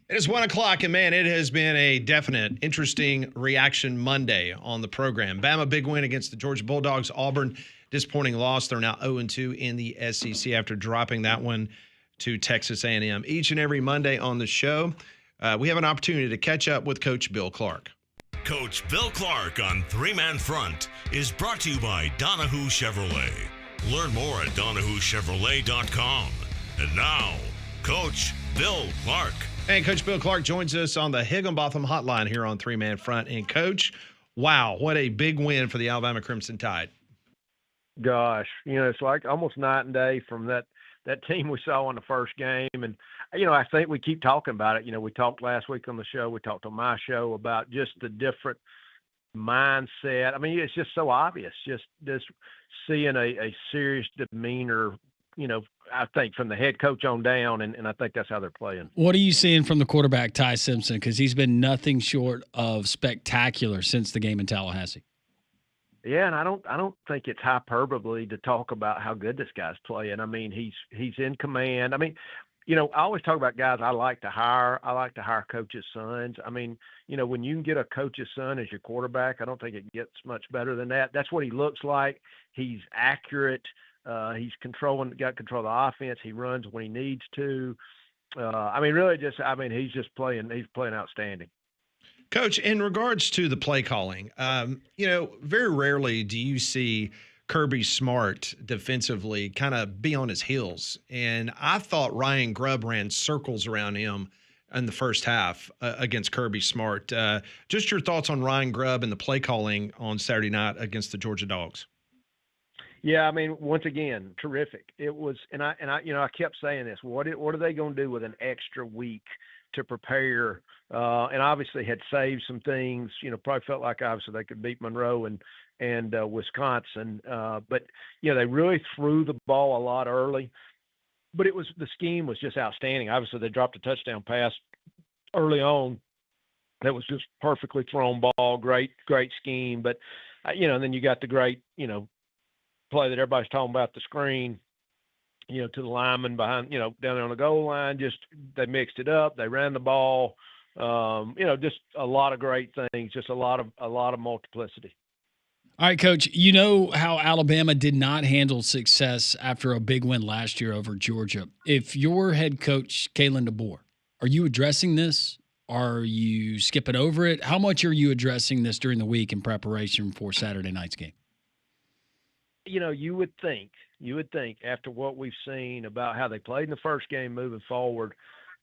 It is 1 o'clock, and man, it has been a definite, interesting reaction Monday on the program. Bama big win against the Georgia Bulldogs. Auburn disappointing loss. They're now 0-2 in the SEC after dropping that one to Texas A&M. Each and every Monday on the show, we have an opportunity to catch up with Coach Bill Clark. Coach Bill Clark on Three Man Front is brought to you by Donahue Chevrolet. Learn more at DonahueChevrolet.com. And now, Coach Bill Clark. And Coach Bill Clark joins us on the Higginbotham Hotline here on Three Man Front. And Coach, wow, what a big win for the Alabama Crimson Tide. Gosh, it's like almost night and day from that team we saw in the first game. And, I think we keep talking about it. We talked last week on the show. We talked on my show about just the different mindset. I mean, it's just so obvious, just seeing a serious demeanor, I think from the head coach on down, and I think that's how they're playing. What are you seeing from the quarterback, Ty Simpson? Because he's been nothing short of spectacular since the game in Tallahassee. Yeah, and I don't think it's hyperbole to talk about how good this guy's playing. I mean, he's in command. I mean, I always talk about guys I like to hire. I like to hire coaches' sons. I mean, when you can get a coach's son as your quarterback, I don't think it gets much better than that. That's what he looks like. He's accurate. He's got control of the offense. He runs when he needs to. He's just playing. He's playing outstanding. Coach, in regards to the play calling, very rarely do you see Kirby Smart defensively kind of be on his heels. And I thought Ryan Grubb ran circles around him in the first half against Kirby Smart. Just your thoughts on Ryan Grubb and the play calling on Saturday night against the Georgia Dogs. Yeah, I mean, once again, terrific. It was, and I kept saying this. What are they going to do with an extra week to prepare? And obviously had saved some things. Probably felt like obviously they could beat Monroe and Wisconsin. But they really threw the ball a lot early. But the scheme was just outstanding. Obviously, they dropped a touchdown pass early on. That was just perfectly thrown ball. Great scheme. But and then you got the great play that everybody's talking about, the screen, to the lineman behind, down there on the goal line. Just they mixed it up. They ran the ball. Just a lot of great things. Just a lot of multiplicity. All right, Coach, you know how Alabama did not handle success after a big win last year over Georgia. If you're head coach Kalen DeBoer, are you addressing this? Are you skipping over it? How much are you addressing this during the week in preparation for Saturday night's game? You would think after what we've seen about how they played in the first game moving forward,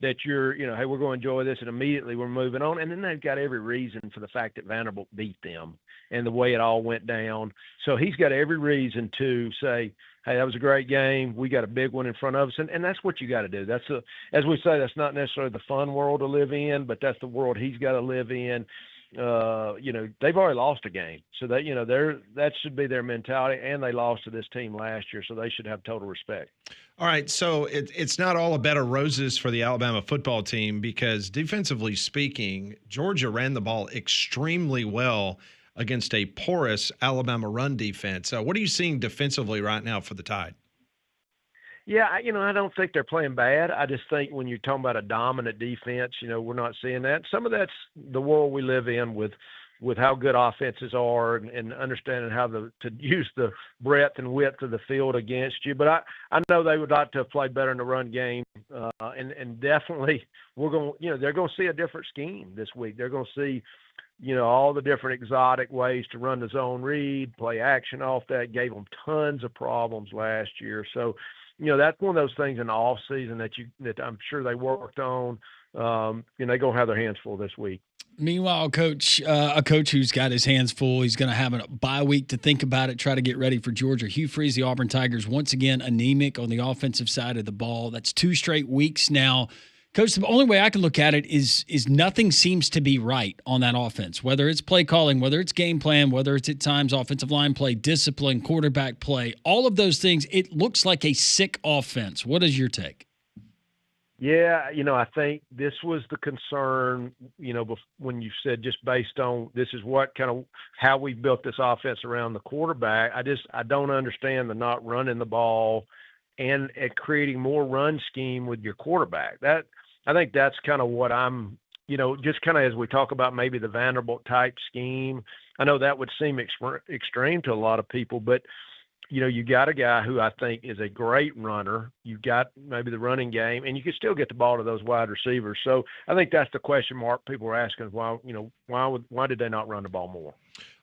that you're, hey, we're going to enjoy this, and immediately we're moving on. And then they've got every reason for the fact that Vanderbilt beat them and the way it all went down. So he's got every reason to say, hey, that was a great game. We got a big one in front of us. And that's what you got to do. As we say, that's not necessarily the fun world to live in, but that's the world he's got to live in. They've already lost a game, so that that should be their mentality. And they lost to this team last year, so they should have total respect. All right, so it's not all a bed of roses for the Alabama football team, because defensively speaking, Georgia ran the ball extremely well against a porous Alabama run defense. What are you seeing defensively right now for the Tide? Yeah, I don't think they're playing bad. I just think when you're talking about a dominant defense, we're not seeing that. Some of that's the world we live in with how good offenses are and understanding how to use the breadth and width of the field against you. But I know they would like to have played better in the run game, and definitely they're going to see a different scheme this week. They're going to see all the different exotic ways to run the zone read, play action off that. Gave them tons of problems last year. So that's one of those things in the off season that I'm sure they worked on. They're going to have their hands full this week. Meanwhile, Coach, a coach who's got his hands full, he's going to have a bye week to think about it, try to get ready for Georgia. Hugh Freeze, the Auburn Tigers, once again anemic on the offensive side of the ball. That's 2 straight weeks now. Coach, the only way I can look at it is nothing seems to be right on that offense, whether it's play calling, whether it's game plan, whether it's at times offensive line play, discipline, quarterback play, all of those things. It looks like a sick offense. What is your take? Yeah, I think this was the concern, when you said just based on this is what kind of how we built this offense around the quarterback. I don't understand the not running the ball and creating more run scheme with your quarterback. I think that's kind of what I'm, just kind of as we talk about maybe the Vanderbilt type scheme. I know that would seem extreme to a lot of people, but you got a guy who I think is a great runner. You've got maybe the running game, and you can still get the ball to those wide receivers. So I think that's the question mark people are asking: why did they not run the ball more?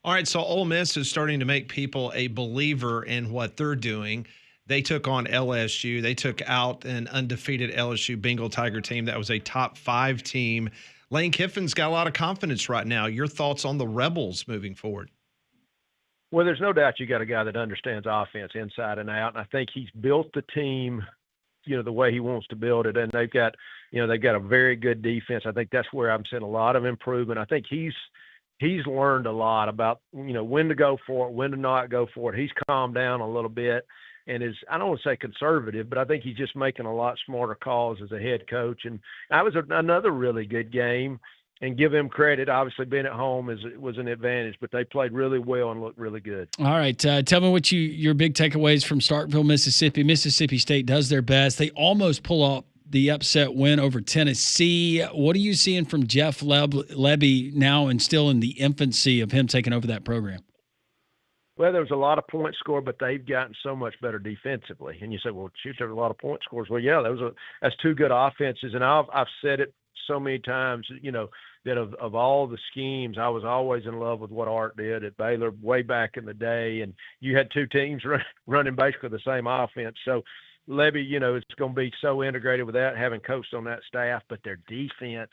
All right, so Ole Miss is starting to make people a believer in what they're doing. They took on LSU. They took out an undefeated LSU Bengal Tiger team that was a top 5 team. Lane Kiffin's got a lot of confidence right now. Your thoughts on the Rebels moving forward? Well, there's no doubt you got a guy that understands offense inside and out, and I think he's built the team, the way he wants to build it. And they've got a very good defense. I think that's where I'm seeing a lot of improvement. I think he's learned a lot about when to go for it, when to not go for it. He's calmed down a little bit and is, I don't want to say conservative, but I think he's just making a lot smarter calls as a head coach. And that was another really good game. And give them credit. Obviously, being at home was an advantage, but they played really well and looked really good. All right, tell me what your big takeaways from Starkville, Mississippi. Mississippi State does their best. They almost pull off the upset win over Tennessee. What are you seeing from Jeff Lebby now and still in the infancy of him taking over that program? Well, there was a lot of points scored, but they've gotten so much better defensively. And you say, well, shoot, there's a lot of point scores. Well, yeah, that's 2 good offenses, and I've said it so many times, that of all the schemes, I was always in love with what Art did at Baylor way back in the day. And you had 2 teams running basically the same offense. So Lebby, it's going to be so integrated with that, having coached on that staff, but their defense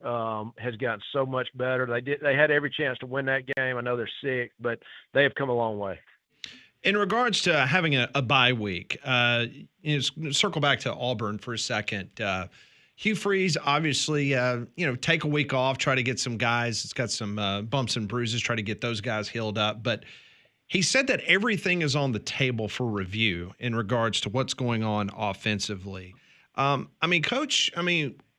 has gotten so much better. They had every chance to win that game. I know they're sick, but they have come a long way. In regards to having a bye week, circle back to Auburn for a second. Hugh Freeze, obviously, take a week off, try to get some guys. It's got some bumps and bruises, try to get those guys healed up. But he said that everything is on the table for review in regards to what's going on offensively. Coach,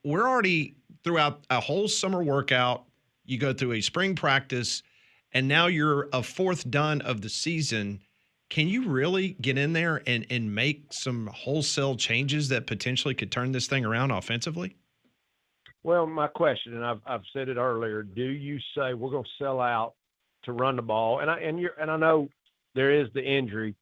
we're already throughout a whole summer workout. You go through a spring practice, and now you're a 4th done of the season. Can you really get in there and make some wholesale changes that potentially could turn this thing around offensively? Well, my question, and I've said it earlier, do you say we're going to sell out to run the ball? And I know there is the injury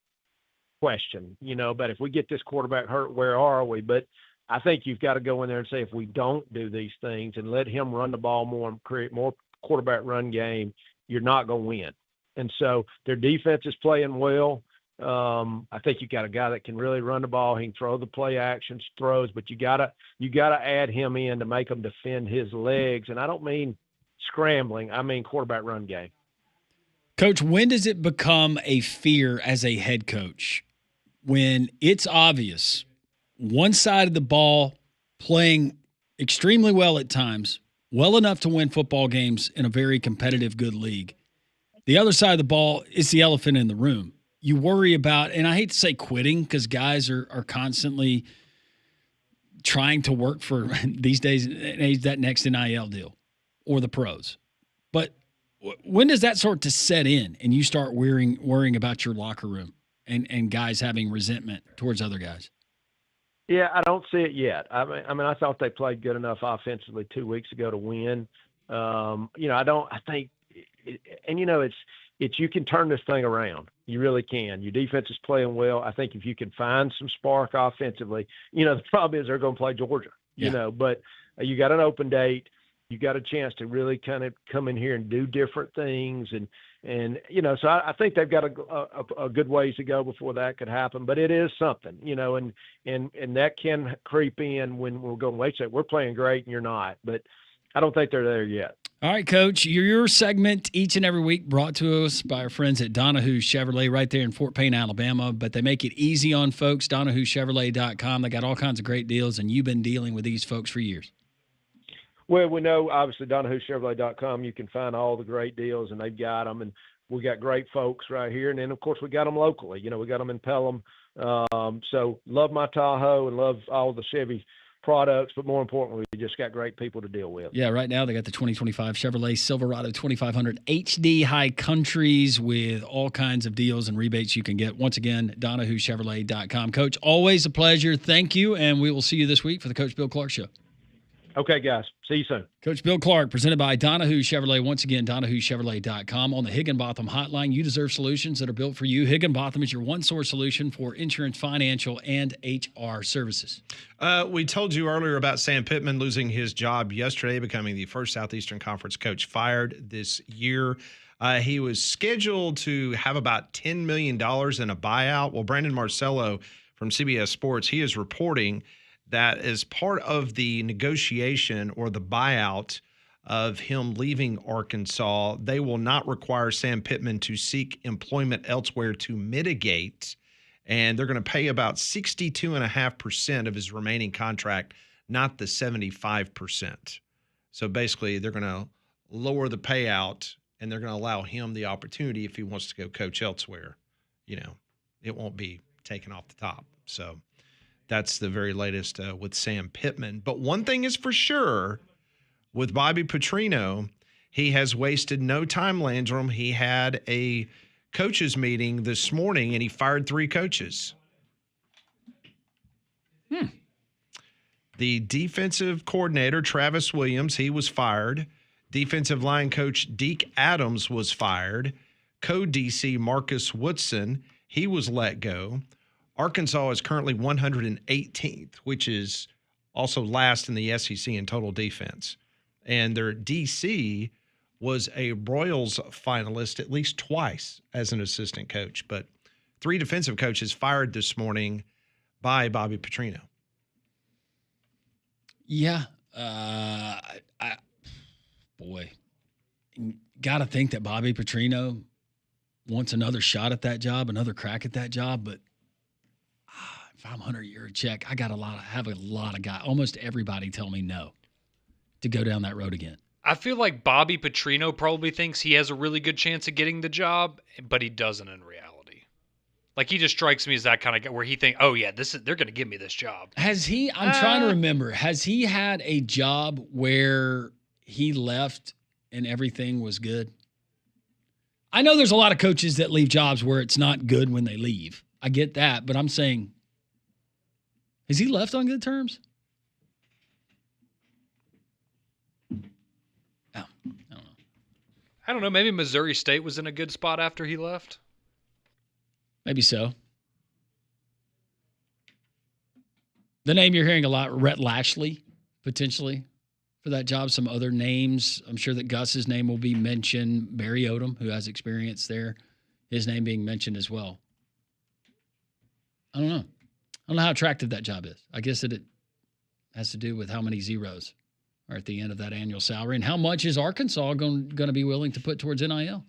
question, but if we get this quarterback hurt, where are we? But I think you've got to go in there and say, if we don't do these things and let him run the ball more and create more quarterback run game, you're not going to win. And so their defense is playing well. I think you got a guy that can really run the ball. He can throw the play actions, throws, but you gotta add him in to make him defend his legs. And I don't mean scrambling. I mean quarterback run game. Coach, when does it become a fear as a head coach? When it's obvious one side of the ball playing extremely well at times, well enough to win football games in a very competitive, good league. The other side of the ball is the elephant in the room. You worry about, and I hate to say quitting because guys are constantly trying to work for these days that next NIL deal or the pros. But when does that start to set in and you start worrying about your locker room and guys having resentment towards other guys? Yeah, I don't see it yet. I thought they played good enough offensively 2 weeks ago to win. It's you can turn this thing around. You really can. Your defense is playing well. I think if you can find some spark offensively, the problem is they're going to play Georgia, but you got an open date. You got a chance to really kind of come in here and do different things. So I think they've got a good ways to go before that could happen, but it is something, and that can creep in when we're going, wait a second, we're playing great and you're not, but I don't think they're there yet. All right, Coach, your segment each and every week brought to us by our friends at Donahue Chevrolet right there in Fort Payne, Alabama. But they make it easy on folks, DonahueChevrolet.com. They got all kinds of great deals, and you've been dealing with these folks for years. Well, we know, obviously, DonahueChevrolet.com, you can find all the great deals, and they've got them. And we got great folks right here. And then, of course, we got them locally. We got them in Pelham. So love my Tahoe and love all the Chevy products, but more importantly, we just got great people to deal with. Yeah, right now they got the 2025 Chevrolet Silverado 2500 HD High Countries with all kinds of deals and rebates you can get. Once again, DonahueChevrolet.com. Coach, always a pleasure. Thank you, and we will see you this week for the Coach Bill Clark Show. Okay, guys. See you soon. Coach Bill Clark, presented by Donahue Chevrolet. Once again, DonahueChevrolet.com. On the Higginbotham Hotline, you deserve solutions that are built for you. Higginbotham is your one-source solution for insurance, financial, and HR services. We told you earlier about Sam Pittman losing his job yesterday, becoming the first Southeastern Conference coach fired this year. He was scheduled to have about $10 million in a buyout. Well, Brandon Marcello from CBS Sports, he is reporting that as part of the negotiation or the buyout of him leaving Arkansas, they will not require Sam Pittman to seek employment elsewhere to mitigate, and they're going to pay about 62.5% of his remaining contract, not the 75%. So basically, they're going to lower the payout, and they're going to allow him the opportunity if he wants to go coach elsewhere. You know, it won't be taken off the top. So that's the very latest with Sam Pittman. But one thing is for sure, with Bobby Petrino, he has wasted no time, Landrum. He had a coaches meeting this morning, and he fired 3 coaches. The defensive coordinator, Travis Williams, he was fired. Defensive line coach Deke Adams was fired. Co-DC Marcus Woodson, he was let go. Arkansas is currently 118th, which is also last in the SEC in total defense. And their DC was a Broyles finalist at least twice as an assistant coach. But 3 defensive coaches fired this morning by Bobby Petrino. Yeah. Got to think that Bobby Petrino wants another shot at that job, another crack at that job. But if I'm Hunter Yurachek, I got have a lot of guys, almost everybody tell me no to go down that road again. I feel like Bobby Petrino probably thinks he has a really good chance of getting the job, but he doesn't in reality. Like, he just strikes me as that kind of guy where he thinks, oh yeah, they're going to give me this job. Has he, I'm trying to remember, has he had a job where he left and everything was good? I know there's a lot of coaches that leave jobs where it's not good when they leave. I get that, but I'm saying, has he left on good terms? Oh, I don't know. I don't know. Maybe Missouri State was in a good spot after he left. Maybe so. The name you're hearing a lot, Rhett Lashley, potentially for that job. Some other names. I'm sure that Gus's name will be mentioned. Barry Odom, who has experience there, his name being mentioned as well. I don't know. I don't know how attractive that job is. I guess it has to do with how many zeros are at the end of that annual salary and how much is Arkansas going to be willing to put towards NIL.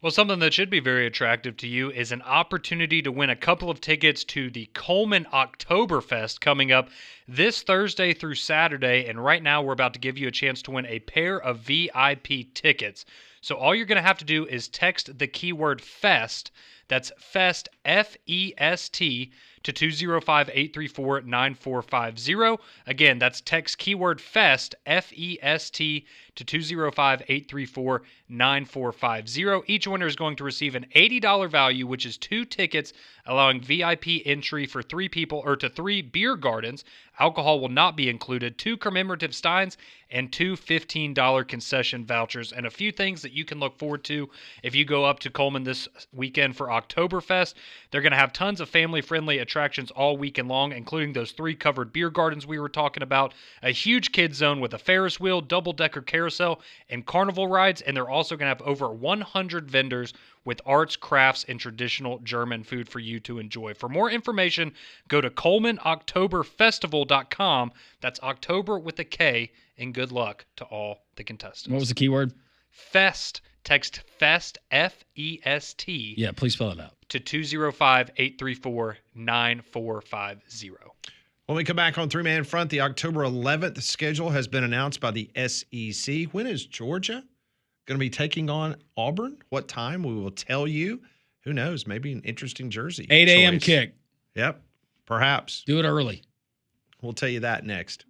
Well, something that should be very attractive to you is an opportunity to win a couple of tickets to the Coleman Oktoberfest coming up this Thursday through Saturday. And right now we're about to give you a chance to win a pair of VIP tickets. So all you're going to have to do is text the keyword FEST. That's FEST, F-E-S-T, to 205-834-9450. Again, that's text keyword FEST, F-E-S-T, to 205-834-9450. Each winner is going to receive an $80 value, which is 2 tickets, allowing VIP entry for 3 people or to 3 beer gardens. Alcohol will not be included, 2 commemorative steins, and 2 $15 concession vouchers, and a few things that you can look forward to if you go up to Coleman this weekend for Oktoberfest. They're going to have tons of family-friendly attractions all weekend long, including those 3 covered beer gardens we were talking about, a huge kids zone with a Ferris wheel, double-decker carousel, and carnival rides, and they're also going to have over 100 vendors with arts, crafts, and traditional German food for you to enjoy. For more information, go to ColemanOktoberFestival.com. That's October with a K, and good luck to all the contestants. What was the keyword? FEST. Text FEST, F-E-S-T. Yeah, please spell it out. To 205-834-9450. When we come back on Three Man Front, the October 11th schedule has been announced by the SEC. When is Georgia going to be taking on Auburn? What time? We will tell you. Who knows? Maybe an interesting jersey. 8 a.m. choice. kick. Yep, perhaps. Do it early. We'll tell you that next.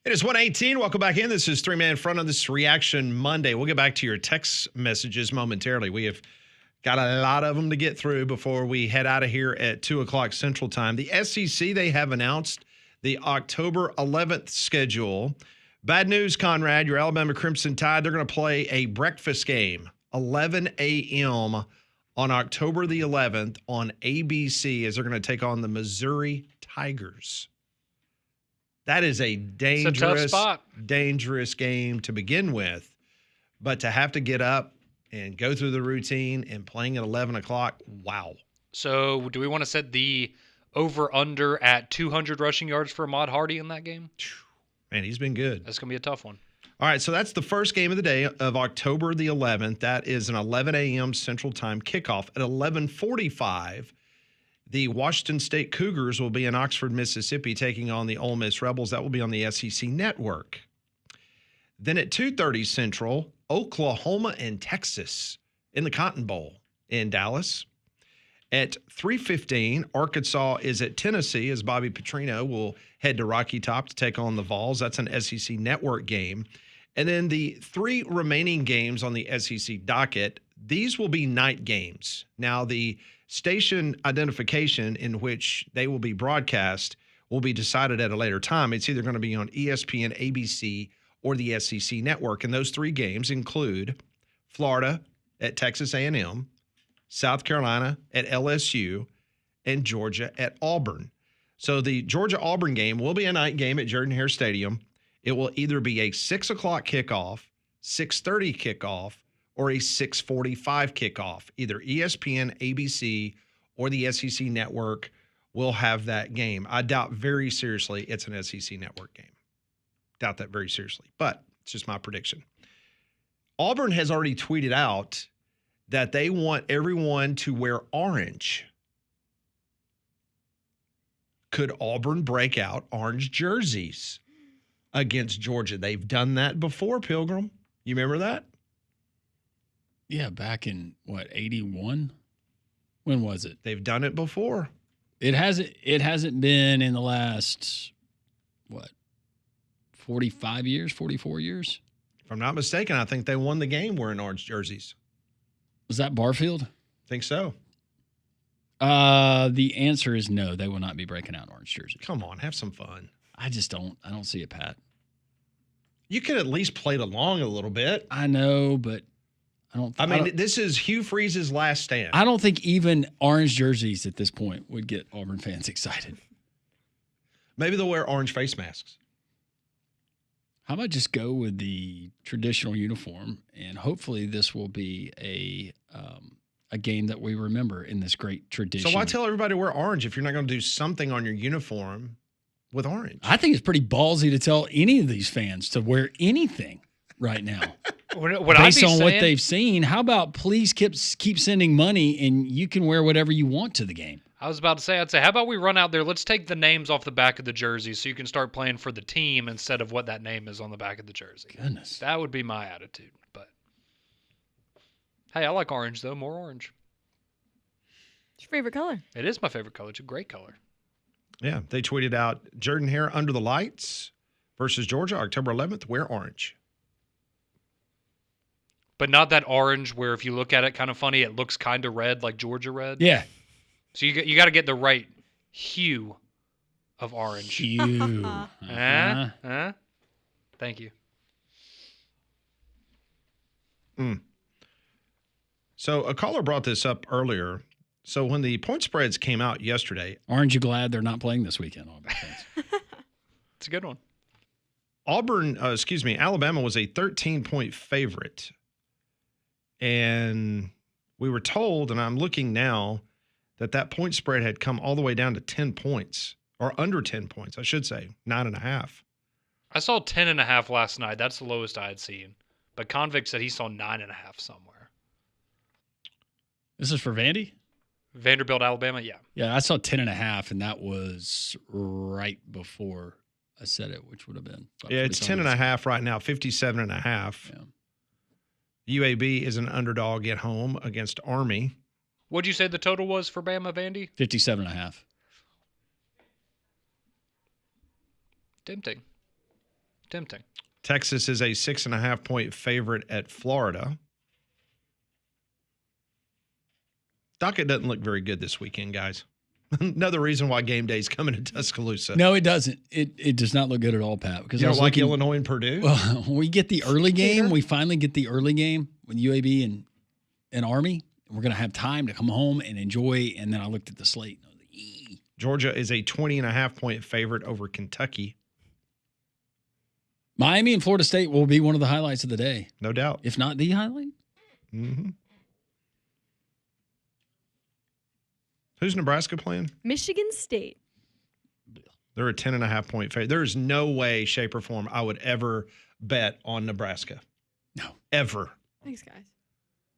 It is 1:18. Welcome back in. This is Three Man Front on this Reaction Monday. We'll get back to your text messages momentarily. We have got a lot of them to get through before we head out of here at 2 o'clock Central Time. The SEC, they have announced the October 11th schedule. Bad news, Conrad, your Alabama Crimson Tide, they're going to play a breakfast game, 11 a.m. on October the 11th on ABC as they're going to take on the Missouri Tigers. That is a dangerous game to begin with, but to have to get up and go through the routine and playing at 11 o'clock, wow. So do we want to set the over-under at 200 rushing yards for Ahmad Hardy in that game? Man, he's been good. That's going to be a tough one. All right, so that's the first game of the day of October the 11th. That is an 11 a.m. Central Time kickoff. At 11:45, the Washington State Cougars will be in Oxford, Mississippi, taking on the Ole Miss Rebels. That will be on the SEC Network. Then at 2:30 Central, Oklahoma and Texas in the Cotton Bowl in Dallas. At 3:15, Arkansas is at Tennessee as Bobby Petrino will head to Rocky Top to take on the Vols. That's an SEC Network game. And then the three remaining games on the SEC docket, these will be night games. Now, the station identification in which they will be broadcast will be decided at a later time. It's either going to be on ESPN, ABC, or the SEC Network. And those three games include Florida at Texas A&M, South Carolina at LSU, and Georgia at Auburn. So the Georgia-Auburn game will be a night game at Jordan-Hare Stadium. It will either be a 6 o'clock kickoff, 6:30 kickoff, or a 6:45 kickoff. Either ESPN, ABC, or the SEC Network will have that game. I doubt very seriously it's an SEC Network game. Doubt that very seriously, but it's just my prediction. Auburn has already tweeted out that they want everyone to wear orange. Could Auburn break out orange jerseys against Georgia? They've done that before, Pilgrim. You remember that? Yeah, back in, 81? When was it? They've done it before. It hasn't been in the last, 45 years, 44 years? If I'm not mistaken, I think they won the game wearing orange jerseys. Was that Barfield? I think so. The answer is no. They will not be breaking out orange jerseys. Come on, have some fun. I don't see it, Pat. You could at least play it along a little bit. I know, but this is Hugh Freeze's last stand. I don't think even orange jerseys at this point would get Auburn fans excited. Maybe they'll wear orange face masks. How about just go with the traditional uniform, and hopefully this will be a game that we remember in this great tradition. So why tell everybody to wear orange if you're not going to do something on your uniform with orange? I think it's pretty ballsy to tell any of these fans to wear anything right now. Based on what they've seen, how about please keep sending money and you can wear whatever you want to the game? I was about to say, how about we run out there? Let's take the names off the back of the jersey so you can start playing for the team instead of what that name is on the back of the jersey. Goodness. That would be my attitude. But hey, I like orange, though. More orange. It's your favorite color. It is my favorite color. It's a great color. Yeah, they tweeted out Jordan-Hare under the lights versus Georgia, October 11th, wear orange. But not that orange where if you look at it kind of funny, it looks kind of red like Georgia red. Yeah. So you got to get the right hue of orange. Hue. Thank you. So a caller brought this up earlier. So when the point spreads came out yesterday, aren't you glad they're not playing this weekend, Auburn fans? It's a good one. Alabama was a 13-point favorite. And we were told, and I'm looking now, that point spread had come all the way down to 10 points, or under 10 points, I should say, 9.5. I saw 10.5 last night. That's the lowest I had seen. But Convict said he saw 9.5 somewhere. This is for Vandy? Vanderbilt, Alabama, yeah. Yeah, I saw 10.5, and that was right before I said it, which would have been. Yeah, it's 10.5 right now, 57.5. Yeah. UAB is an underdog at home against Army. What'd you say the total was for Bama, Vandy? 57.5. Tempting. tempting. Texas is a 6.5-point favorite at Florida. Docket doesn't look very good this weekend, guys. Another reason why game day is coming to Tuscaloosa. No, it doesn't. It does not look good at all, Pat. Because You I don't was like looking, Illinois and Purdue? Well, we get the early game. We finally get the early game with UAB and Army. We're going to have time to come home and enjoy. And then I looked at the slate. And I was like, ee. Georgia is a 20.5-point favorite over Kentucky. Miami and Florida State will be one of the highlights of the day, No doubt. if not the highlight. Mm-hmm. Who's Nebraska playing? Michigan State. They're a 10.5-point favorite. There's no way, shape, or form I would ever bet on Nebraska. No. Ever. Thanks, guys.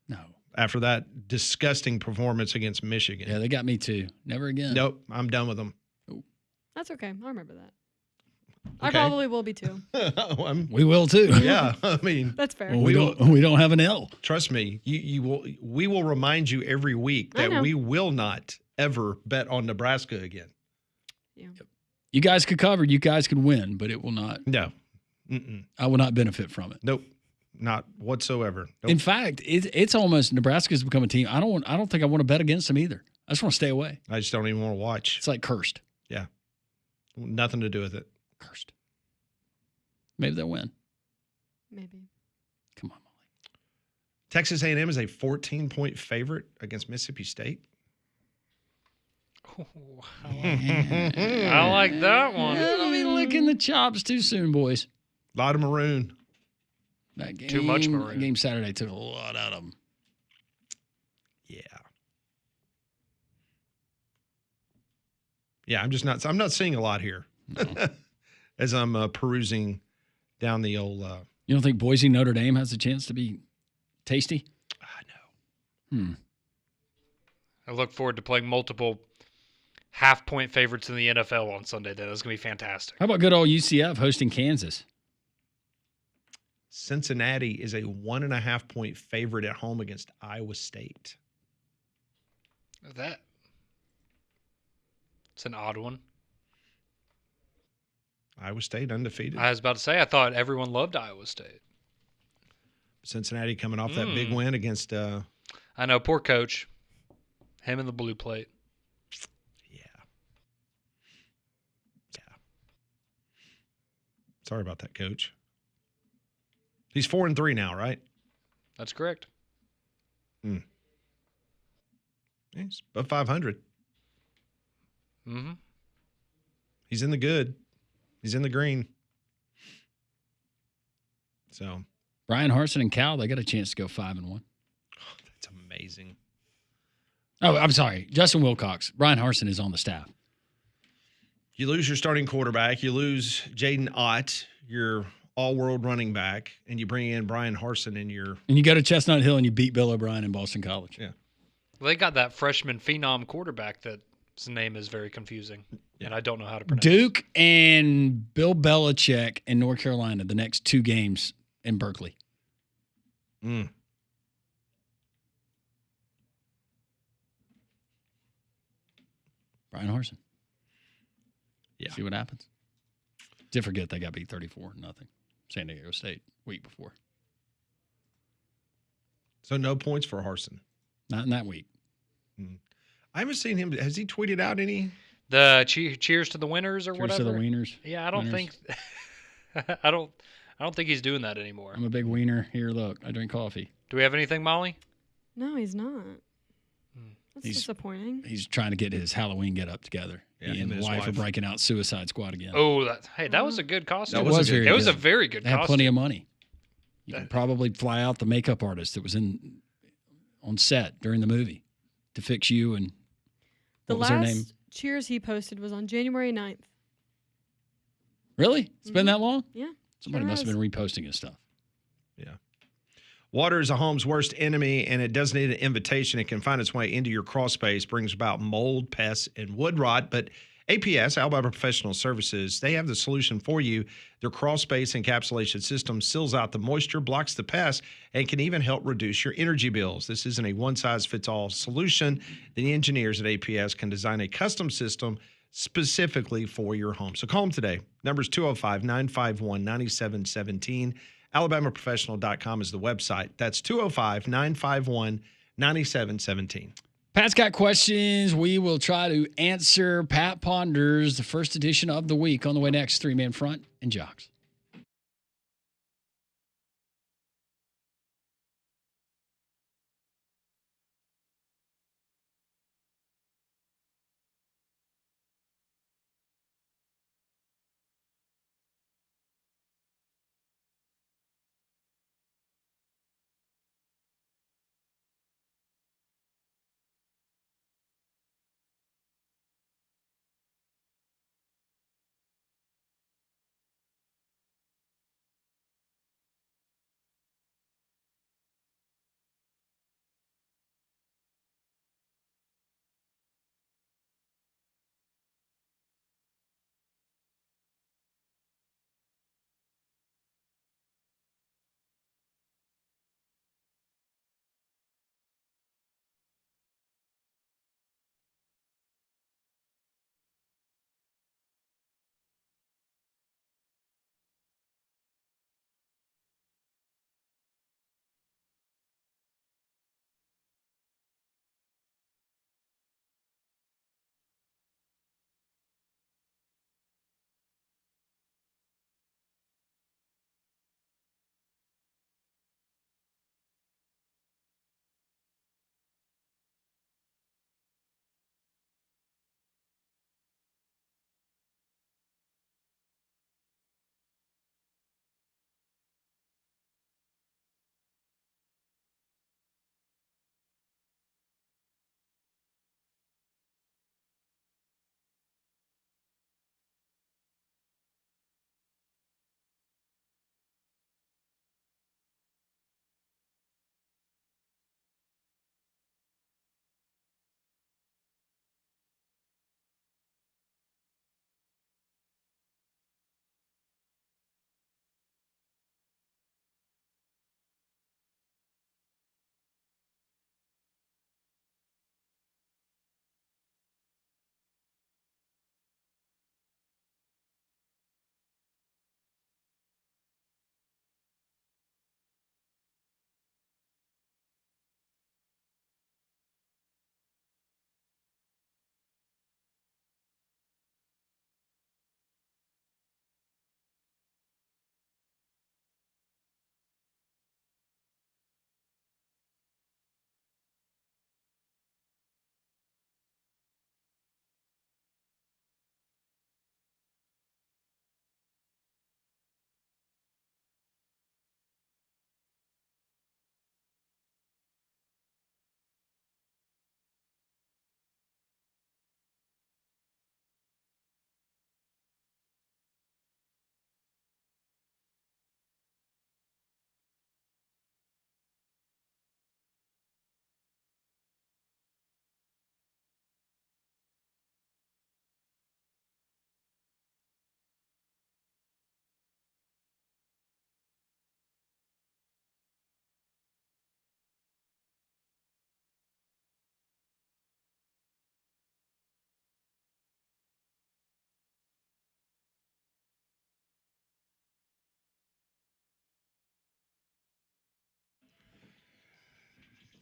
No. After that disgusting performance against Michigan. Yeah, they got me too. Never again. Nope, I'm done with them. That's okay. I'll remember that. I Okay. probably will be too. We will too. Yeah, I mean, That's fair. Well, we don't have an L. trust me, we will remind you every week I that know. we will not ever bet on Nebraska again. Yeah. You guys could cover. You guys could win, but it will not. No. Mm-mm. I will not benefit from it. Nope. Not whatsoever. Nope. In fact, it's almost Nebraska's become a team. I don't think I want to bet against them either. I just want to stay away. I just don't even want to watch. It's like cursed. Nothing to do with it. Cursed. Maybe they'll win. Maybe. Come on, Molly. Texas A&M is a 14-point favorite against Mississippi State. Ooh, I like that one. Don't be licking the chops too soon, boys. A lot of maroon. That game, Too much maroon. That game Saturday took a lot out of them. Yeah. Yeah, I'm not seeing a lot here as I'm perusing down the old You don't think Boise Notre Dame has a chance to be tasty? I know. I look forward to playing multiple half-point favorites in the NFL on Sunday. That's going to be fantastic. How about good old UCF hosting Kansas? Cincinnati is a 1.5-point favorite at home against Iowa State. It's an odd one. Iowa State undefeated. I was about to say, I thought everyone loved Iowa State. Cincinnati coming off that big win against I know, poor coach. Him and the blue plate. Yeah. Sorry about that, coach. He's 4-3 now, right? That's correct. He's above 500. Mm-hmm. He's in the good. He's in the green. So Brian Harsin and Cal, they got a chance to go 5-1. that's amazing. Oh, I'm sorry. Justin Wilcox. Brian Harsin is on the staff. You lose your starting quarterback. You lose Jaden Ott, your all-world running back, and you bring in Brian Harsin in your And you go to Chestnut Hill and you beat Bill O'Brien in Boston College. Yeah. Well, they got that freshman phenom quarterback that's name is very confusing, and I don't know how to pronounce Duke and Bill Belichick in North Carolina, the next 2 games in Berkeley. Mm. Brian Harsin. Yeah. See what happens. Did forget they got beat 34-0. San Diego State week before. So no points for Harsin. Not in that week. I haven't seen him. Has he tweeted out any? The cheers to the winners or Cheers whatever. to the Wieners. Yeah, I don't Wieners. think I don't think he's doing that anymore. I'm a big wiener. Here, look, I drink coffee. Do we have anything, Molly? No, he's not. That's He's- disappointing. He's trying to get his Halloween get up together. Yeah, He him and and his his wife are wife. breaking out Suicide Squad again. Oh, that was a good costume. That was a good It was a good. very good They have costume. plenty of money. You can probably fly out the makeup artist that was on set during the movie to fix you and The what was her name? last cheers he posted was on January 9th. Really? It's been that long? Yeah. Somebody sure must have has. been reposting his stuff. Yeah. Water is a home's worst enemy, and it doesn't need an invitation. It can find its way into your crawl space, brings about mold, pests, and wood rot. But APS, Alabama Professional Services, they have the solution for you. Their crawl space encapsulation system seals out the moisture, blocks the pests, and can even help reduce your energy bills. This isn't a one-size-fits-all solution. The engineers at APS can design a custom system specifically for your home. So call them today. Number's 205-951-9717. AlabamaProfessional.com is the website. That's 205-951-9717. Pat's got questions. We will try to answer. Pat ponders the first edition of the week on the way next. Three-Man Front and Jocks.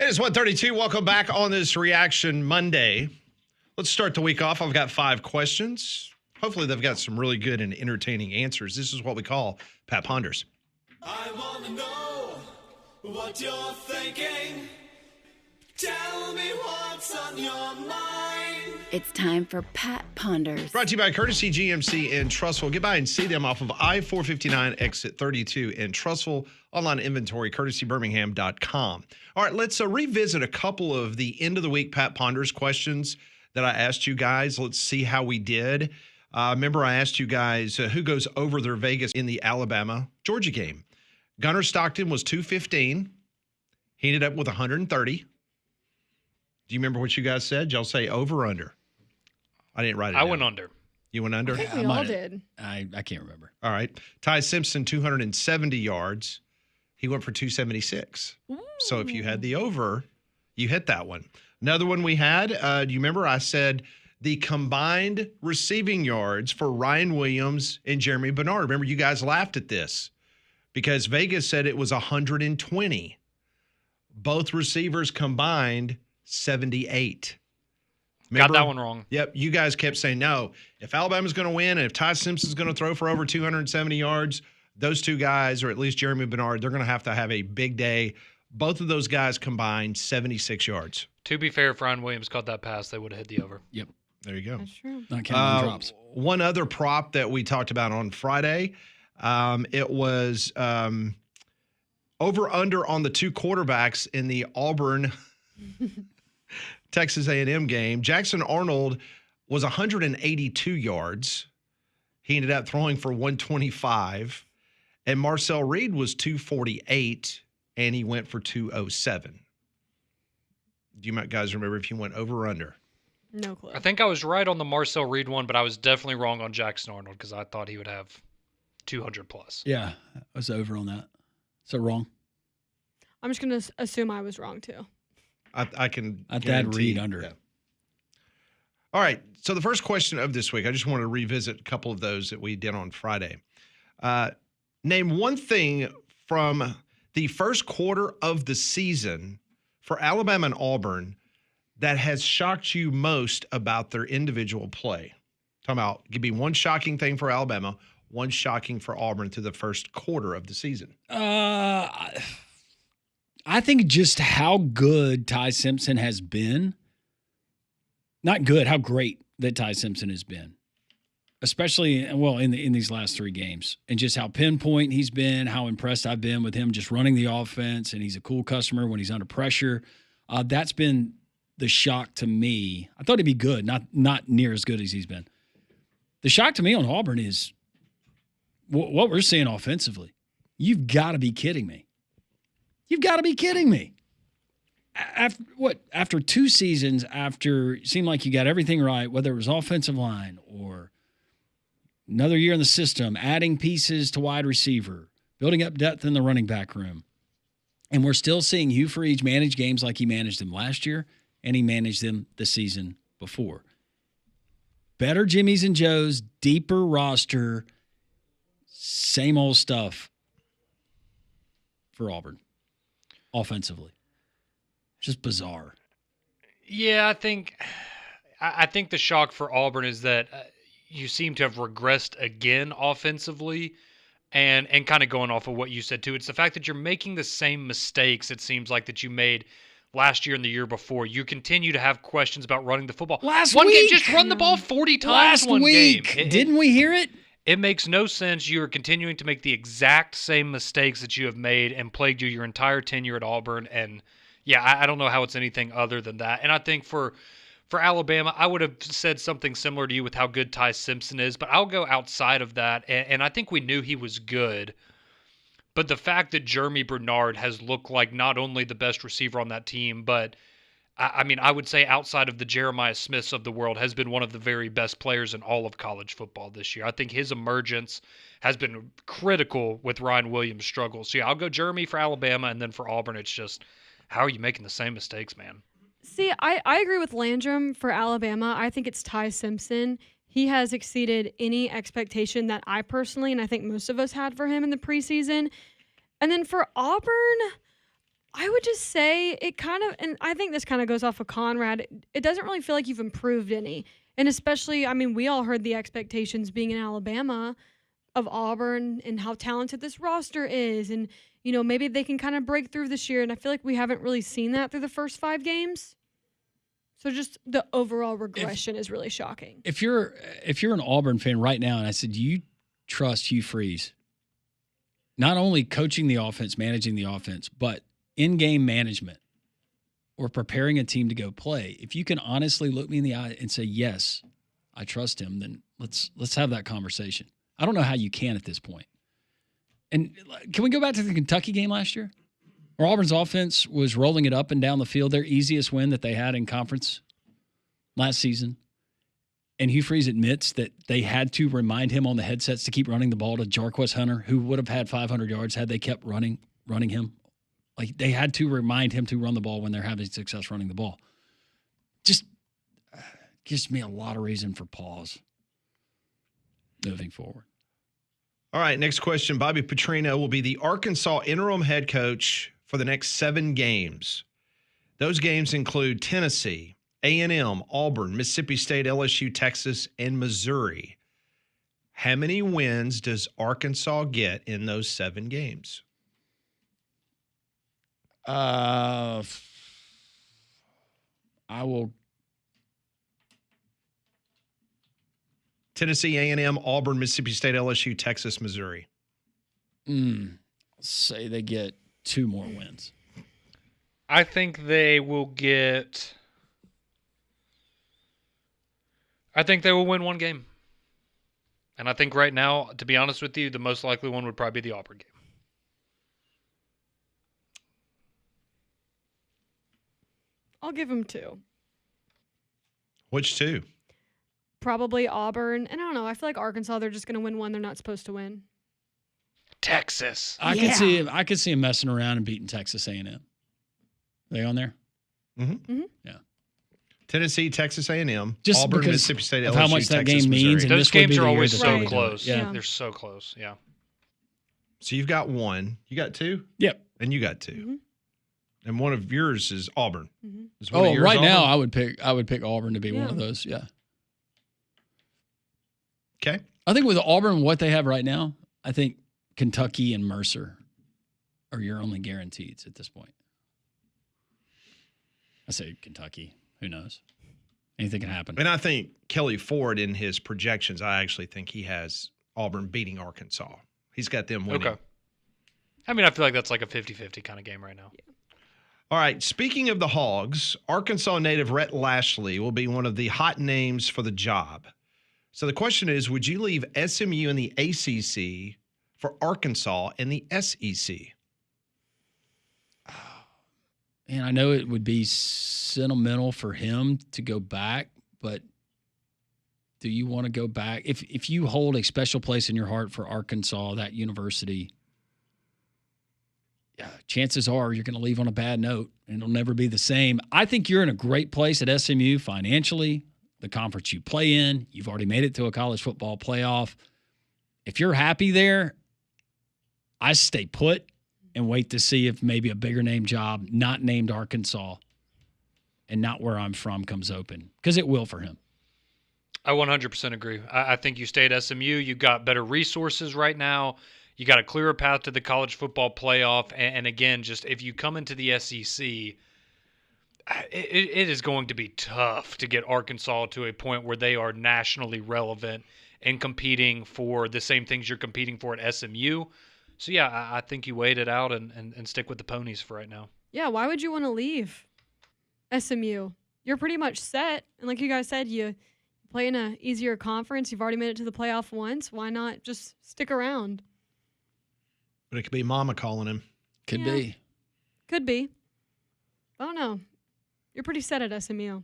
It is 1:32. Welcome back on this Reaction Monday. Let's start the week off. I've got 5 questions. Hopefully they've got some really good and entertaining answers. This is what we call Pat Ponders. I want to know what you're thinking. Tell me what's on your mind. It's time for Pat Ponders. Brought to you by Courtesy GMC in Trussville. Get by and see them off of I-459 exit 32 in Trussville. Online inventory, courtesybirmingham.com. All right, let's revisit a couple of the end of the week Pat Ponders questions that I asked you guys. Let's see how we did. Remember, I asked you guys who goes over their Vegas in the Alabama-Georgia game. Gunnar Stockton was 215. He ended up with 130. Do you remember what you guys said? Y'all say over or under? I didn't write it I down. went under. You went under? I think we all did. I can't remember. All right. Ty Simpson, 270 yards. He went for 276. So if you had the over, you hit that one. Another one we had, do you remember I said the combined receiving yards for Ryan Williams and Jeremy Bernard. Remember, you guys laughed at this because Vegas said it was 120. Both receivers combined 78. Remember? Got that one wrong. Yep. You guys kept saying, no, if Alabama's going to win and if Ty Simpson's going to throw for over 270 yards, those two guys, or at least Jeremy Bernard, they're going to have a big day. Both of those guys combined 76 yards. To be fair, if Ryan Williams caught that pass, they would have hit the over. Yep. There you go. That's true. Not counting drops. One other prop that we talked about on Friday, it was over under on the two quarterbacks in the Auburn Texas A&M game. Jackson Arnold was 182 yards. He ended up throwing for 125. And Marcel Reed was 248, and he went for 207. Do you guys remember if he went over or under? No clue. I think I was right on the Marcel Reed one, but I was definitely wrong on Jackson Arnold because I thought he would have 200 plus. Yeah, I was over on that. So wrong. I'm just going to assume I was wrong too. I can I'd guarantee. Reed under. Yeah. All right. So the first question of this week, I just want to revisit a couple of those that we did on Friday. Name one thing from the first quarter of the season for Alabama and Auburn that has shocked you most about their individual play. Talking about, give me one shocking thing for Alabama, one shocking for Auburn through the first quarter of the season. I think just how good Ty Simpson has been. Not good, how great that Ty Simpson has been. Especially, well, in these last three games. And just how pinpoint he's been, how impressed I've been with him just running the offense, and he's a cool customer when he's under pressure. That's been the shock to me. I thought he'd be good, not near as good as he's been. The shock to me on Auburn is what we're seeing offensively. You've got to be kidding me. You've got to be kidding me. After two seasons, after it seemed like you got everything right, whether it was offensive line or another year in the system, adding pieces to wide receiver, building up depth in the running back room, and we're still seeing Hugh Freeze manage games like he managed them last year and he managed them the season before. Better Jimmys and Joes, deeper roster, same old stuff for Auburn offensively. Just bizarre. Yeah, I think the shock for Auburn is that you seem to have regressed again offensively, and kind of going off of what you said too. It's the fact that you're making the same mistakes. It seems like that you made last year and the year before. You continue to have questions about running the football. One game, just run the ball 40 times last week. Game. Didn't we hear it? It makes no sense. You are continuing to make the exact same mistakes that you have made and plagued you your entire tenure at Auburn. And yeah, I don't know how it's anything other than that. And I think for Alabama, I would have said something similar to you with how good Ty Simpson is, but I'll go outside of that. And I think we knew he was good. But the fact that Jeremy Bernard has looked like not only the best receiver on that team, but I mean, I would say outside of the Jeremiah Smiths of the world, has been one of the very best players in all of college football this year. I think his emergence has been critical with Ryan Williams' struggles. So yeah, I'll go Jeremy for Alabama, and then for Auburn, it's just, how are you making the same mistakes, man? See, I agree with Landrum for Alabama. I think it's Ty Simpson. He has exceeded any expectation that I personally, and I think most of us had for him in the preseason. And then for Auburn, I would just say it kind of, and I think this kind of goes off of Conrad, it doesn't really feel like you've improved any. And especially, I mean, we all heard the expectations being in Alabama of Auburn and how talented this roster is. And, you know, maybe they can kind of break through this year. And I feel like we haven't really seen that through the first 5 games. So just the overall regression is really shocking. If you're an Auburn fan right now, and I said, you trust Hugh Freeze, not only coaching the offense, managing the offense, but in-game management or preparing a team to go play, if you can honestly look me in the eye and say, yes, I trust him, then let's have that conversation. I don't know how you can at this point. And can we go back to the Kentucky game last year? Where Auburn's offense was rolling it up and down the field, their easiest win that they had in conference last season. And Hugh Freeze admits that they had to remind him on the headsets to keep running the ball to Jarquez Hunter, who would have had 500 yards had they kept running him. Like, they had to remind him to run the ball when they're having success running the ball. Just gives me a lot of reason for pause moving forward. All right, next question. Bobby Petrino will be the Arkansas interim head coach for the next 7 games. Those games include Tennessee, A&M, Auburn, Mississippi State, LSU, Texas, and Missouri. How many wins does Arkansas get in those 7 games? I will. Tennessee, A&M, Auburn, Mississippi State, LSU, Texas, Missouri. Say they get 2 more wins. I think they will get. I think they will win 1 game. And I think right now, to be honest with you, the most likely one would probably be the Auburn game. I'll give them 2. Which 2? Probably Auburn. And I don't know. I feel like Arkansas, they're just going to win one they're not supposed to win. Texas. I could see him messing around and beating Texas A&M. They on there? Mm-hmm. Yeah. Tennessee, Texas A&M, Just Auburn, because Mississippi State, of LSU, how much that Texas, game means, Missouri. and Those this would be games the are year always that so they do it. close. Yeah. They're so close. Yeah. So you've got 1. You got 2? Yep. And you got 2. Mm-hmm. And one of yours is Auburn. Mm-hmm. Is one of yours right now Auburn? I would pick Auburn to be one Yeah. of those. Yeah. Okay. I think with Auburn, what they have right now, I think Kentucky and Mercer are your only guarantees at this point. I say Kentucky. Who knows? Anything can happen. And I think Kelly Ford, in his projections, I actually think he has Auburn beating Arkansas. He's got them winning. Okay. I mean, I feel like that's like a 50-50 kind of game right now. All right. Speaking of the Hogs, Arkansas native Rhett Lashley will be one of the hot names for the job. So the question is, would you leave SMU in the ACC for Arkansas in the SEC? And I know it would be sentimental for him to go back, but do you want to go back? If you hold a special place in your heart for Arkansas, that university, chances are you're going to leave on a bad note and it'll never be the same. I think you're in a great place at SMU financially, the conference you play in. You've already made it to a college football playoff. If you're happy there, I stay put and wait to see if maybe a bigger name job, not named Arkansas and not where I'm from, comes open, because it will for him. I 100% agree. I think you stay at SMU. You've got better resources right now. You got a clearer path to the college football playoff. And again, just if you come into the SEC, it is going to be tough to get Arkansas to a point where they are nationally relevant and competing for the same things you're competing for at SMU. So, yeah, I think you wait it out and stick with the ponies for right now. Yeah, why would you want to leave SMU? You're pretty much set. And like you guys said, you play in an easier conference. You've already made it to the playoff once. Why not just stick around? But it could be Mama calling him. Could Yeah. be. Could be. I don't know. You're pretty set at SMU.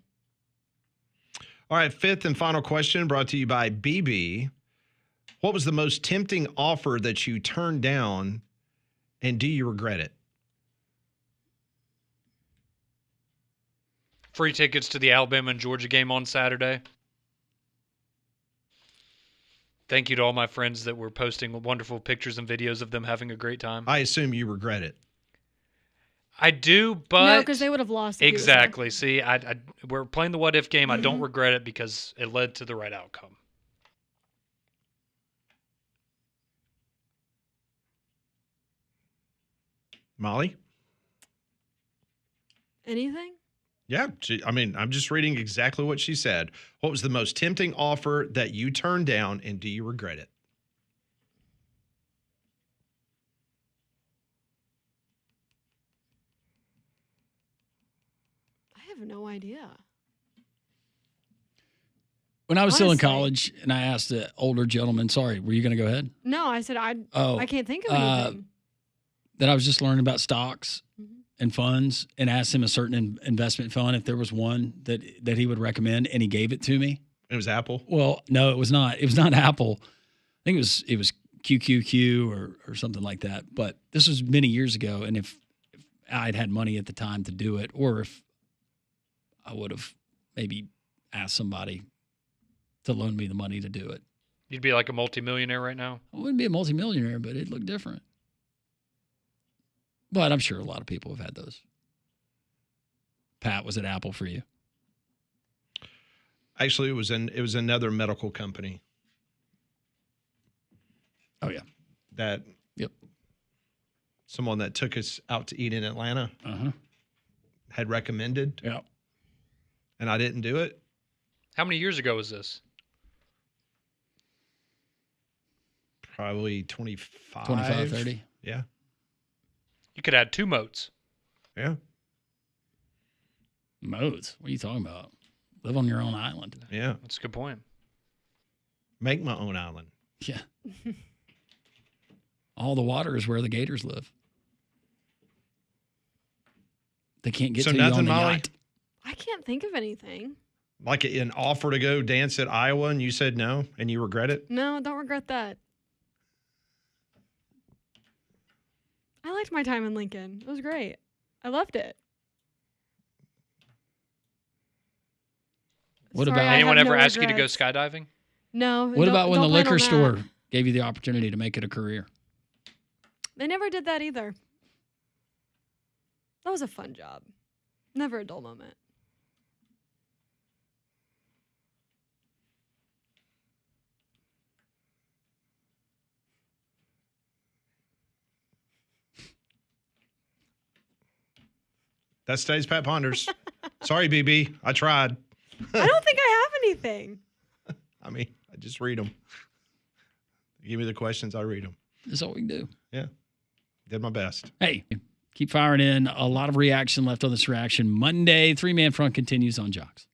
All right, 5th and final question brought to you by BB. What was the most tempting offer that you turned down, and do you regret it? Free tickets to the Alabama and Georgia game on Saturday. Thank you to all my friends that were posting wonderful pictures and videos of them having a great time. I assume you regret it. I do, but No, because they would have lost. if you was there. exactly. See, we're playing the what if game. I don't regret it because it led to the right outcome. Molly? Anything? Yeah. I'm just reading exactly what she said. What was the most tempting offer that you turned down, and do you regret it? I have no idea. When I was still in Honestly. college and I asked the older gentleman, sorry, were you going to go ahead? No, I said I can't think of uh, anything. That I was just learning about stocks Mhm. and funds and asked him a certain investment fund if there was one that he would recommend, and he gave it to me. It was Apple. Well, no, it was not. It was not Apple. I think it was QQQ or something like that. But this was many years ago, and if I'd had money at the time to do it, or if I would have maybe ask somebody to loan me the money to do it. You'd be like a multimillionaire right now. I wouldn't be a multimillionaire, but it'd look different. But I'm sure a lot of people have had those. Pat, was it Apple for you? Actually, it was another medical company Oh, yeah. that Yep. someone that took us out to eat in Atlanta Uh-huh. had recommended, Yeah. and I didn't do it. How many years ago was this? Probably 25. 25, 30. Yeah. You could add 2 moats. Yeah. Modes. What are you talking about? Live on your own island. Yeah. That's a good point. Make my own island. Yeah. All the water is where the gators live. They can't get So to you on nothing, the Molly? yacht. I can't think of anything. Like an offer to go dance at Iowa and you said no and you regret it? No, don't regret that. I liked my time in Lincoln. It was great. I loved it. What Sorry, about- I Anyone have ever no ask you to go regrets. skydiving? No. What about when the don't plan liquor on that. store gave you the opportunity to make it a career? They never did that either. That was a fun job. Never a dull moment. That stays Pat Ponders. Sorry, BB. I tried. I don't think I have anything. I mean, I just read them. Give me the questions, I read them. That's all we can do. Yeah. Did my best. Hey, keep firing in. A lot of reaction left on this reaction. Monday, 3-man front continues on Jocks.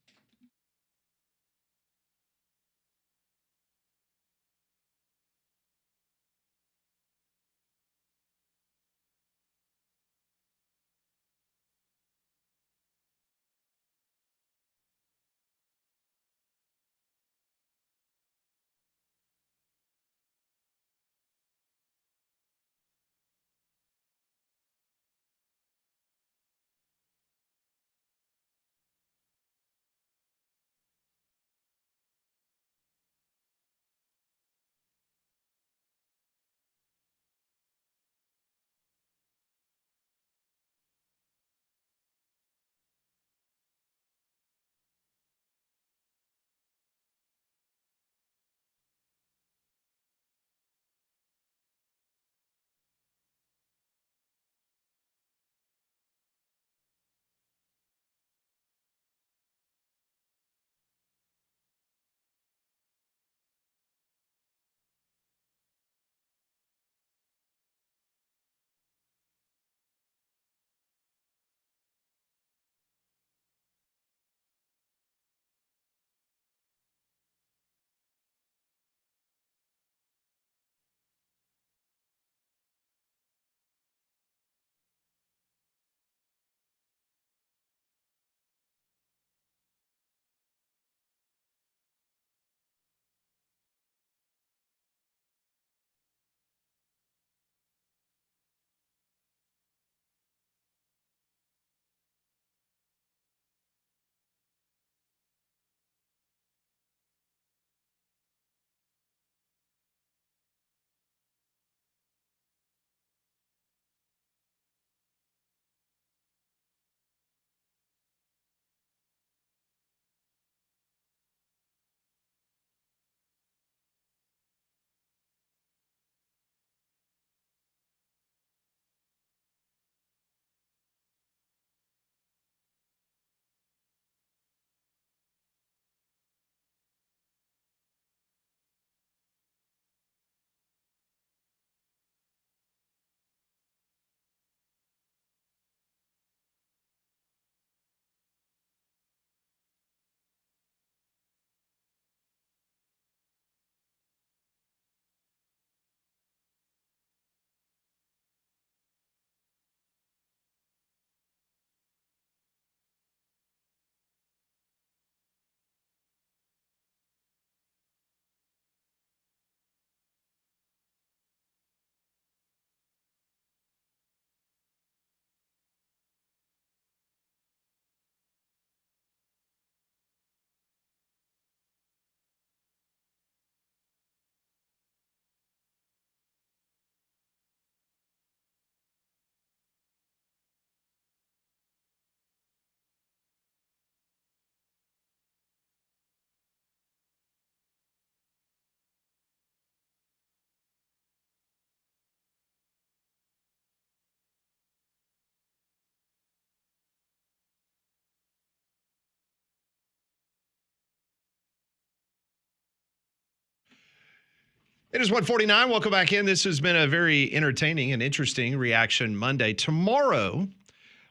It is 1:49. Welcome back in. This has been a very entertaining and interesting Reaction Monday. Tomorrow,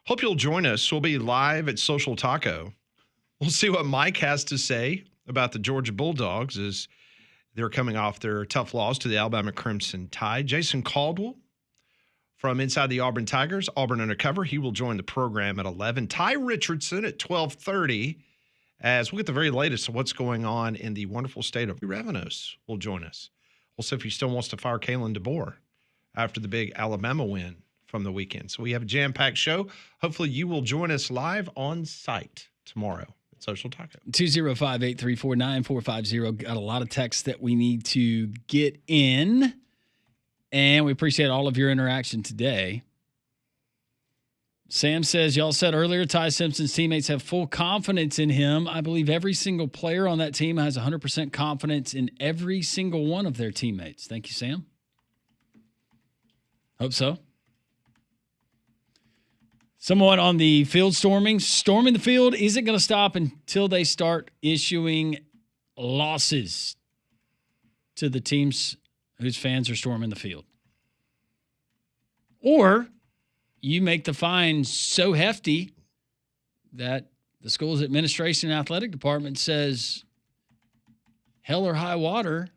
hope you'll join us. We'll be live at Social Taco. We'll see what Mike has to say about the Georgia Bulldogs as they're coming off their tough loss to the Alabama Crimson Tide. Jason Caldwell from Inside the Auburn Tigers, Auburn Undercover. He will join the program at 11. Ty Richardson at 12:30 as we'll get the very latest of what's going on in the wonderful state of Ravenos will join us. We'll see if he still wants to fire Kalen DeBoer after the big Alabama win from the weekend. So we have a jam-packed show. Hopefully you will join us live on site tomorrow at Social Taco. 205-834-9450. Got a lot of texts that we need to get in, and we appreciate all of your interaction today. Sam says, y'all said earlier Ty Simpson's teammates have full confidence in him. I believe every single player on that team has 100% confidence in every single one of their teammates. Thank you, Sam. Hope so. Someone on the field storming the field isn't going to stop until they start issuing losses to the teams whose fans are storming the field. Or you make the fine so hefty that the school's administration and athletic department says, hell or high water,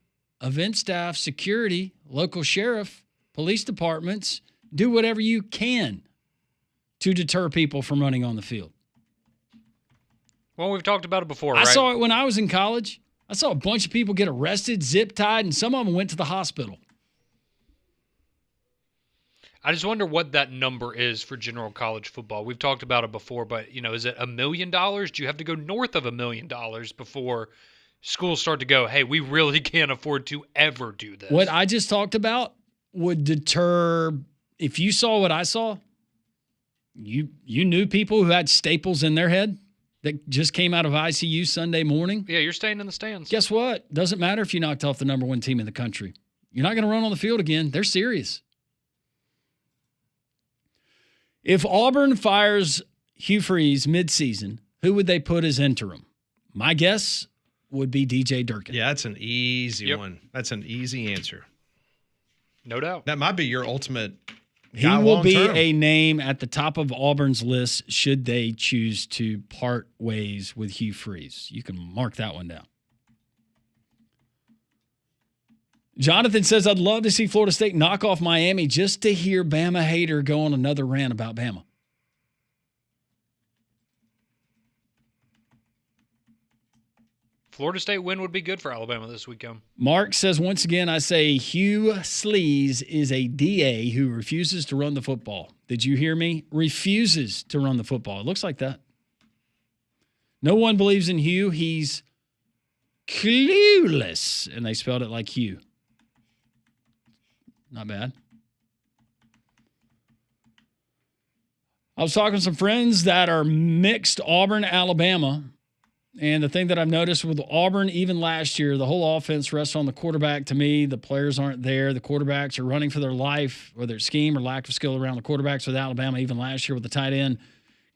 event staff, security, local sheriff, police departments, do whatever you can to deter people from running on the field. Well, we've talked about it before, I right? saw it when I was in college. I saw a bunch of people get arrested, zip-tied, and some of them went to the hospital. I just wonder what that number is for general college football. We've talked about it before, but, is it $1 million? Do you have to go north of $1 million before schools start to go, hey, we really can't afford to ever do this? What I just talked about would deter, if you saw what I saw, you knew people who had staples in their head that just came out of ICU Sunday morning. Yeah, you're staying in the stands. Guess what? Doesn't matter if you knocked off the number one team in the country. You're not going to run on the field again. They're serious. If Auburn fires Hugh Freeze midseason, who would they put as interim? My guess would be DJ Durkin. Yeah, that's an easy one. That's an easy answer. No doubt. That might be your ultimate He will be a name at the top of Auburn's list should they choose to part ways with Hugh Freeze. You can mark that one down. Jonathan says, I'd love to see Florida State knock off Miami just to hear Bama hater go on another rant about Bama. Florida State win would be good for Alabama this weekend. Mark says, once again, I say Hugh Sleaze is a DA who refuses to run the football. Did you hear me? Refuses to run the football. It looks like that. No one believes in Hugh. He's clueless. And they spelled it like Hugh. Not bad. I was talking to some friends that are mixed Auburn, Alabama. And the thing that I've noticed with Auburn, even last year, the whole offense rests on the quarterback. To me, the players aren't there. The quarterbacks are running for their life, whether it's scheme or lack of skill around the quarterbacks with Alabama, even last year with the tight end.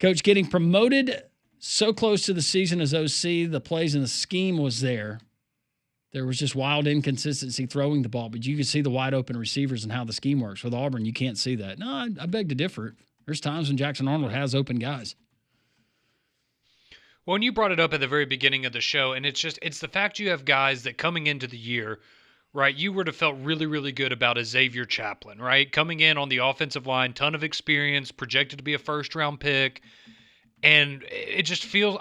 Coach getting promoted so close to the season as OC, the plays and the scheme was there. There was just wild inconsistency throwing the ball, but you could see the wide open receivers and how the scheme works. With Auburn, you can't see that. No, I beg to differ. There's times when Jackson Arnold has open guys. Well, and you brought it up at the very beginning of the show, and it's the fact you have guys that coming into the year, right, you would have felt really, really good about a Xavier Chaplin, right? Coming in on the offensive line, ton of experience, projected to be a first-round pick. And it just feels,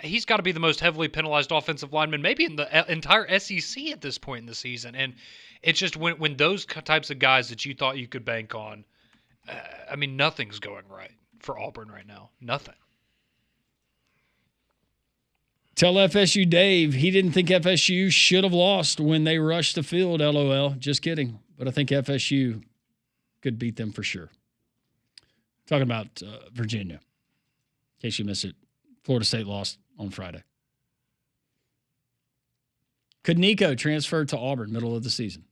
he's got to be the most heavily penalized offensive lineman maybe in the entire SEC at this point in the season. And it's just when those types of guys that you thought you could bank on, nothing's going right for Auburn right now. Nothing. Tell FSU Dave he didn't think FSU should have lost when they rushed the field, LOL. Just kidding. But I think FSU could beat them for sure. Talking about Virginia. In case you missed it, Florida State lost on Friday. Could Nico transfer to Auburn middle of the season?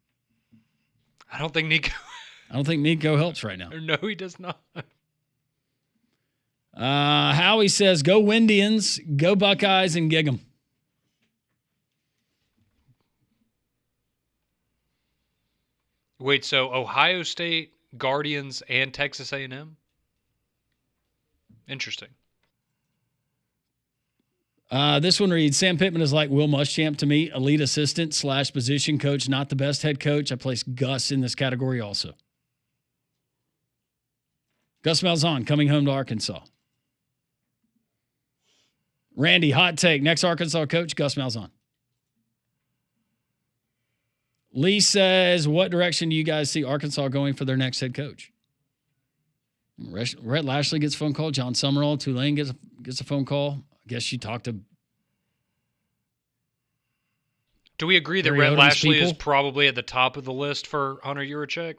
I don't think Nico helps right now. No, he does not. Howie says, go Windians, go Buckeyes, and gig 'em. Wait, so Ohio State, Guardians, and Texas A&M? Interesting. This one reads, Sam Pittman is like Will Muschamp to me, elite assistant / position coach, not the best head coach. I place Gus in this category also. Gus Malzahn coming home to Arkansas. Randy, hot take. Next Arkansas coach, Gus Malzahn. Lee says, what direction do you guys see Arkansas going for their next head coach? Rhett Lashley gets a phone call. John Summerall, Tulane gets a phone call. I guess you talked to. Do we agree that Barry Rhett Odom's Lashley is people? probably at the top of the list for Hunter Yurachek?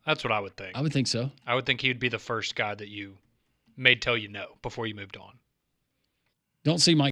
That's what I would think. I would think so. I would think he would be the first guy that you made tell you no before you moved on. Don't see Mike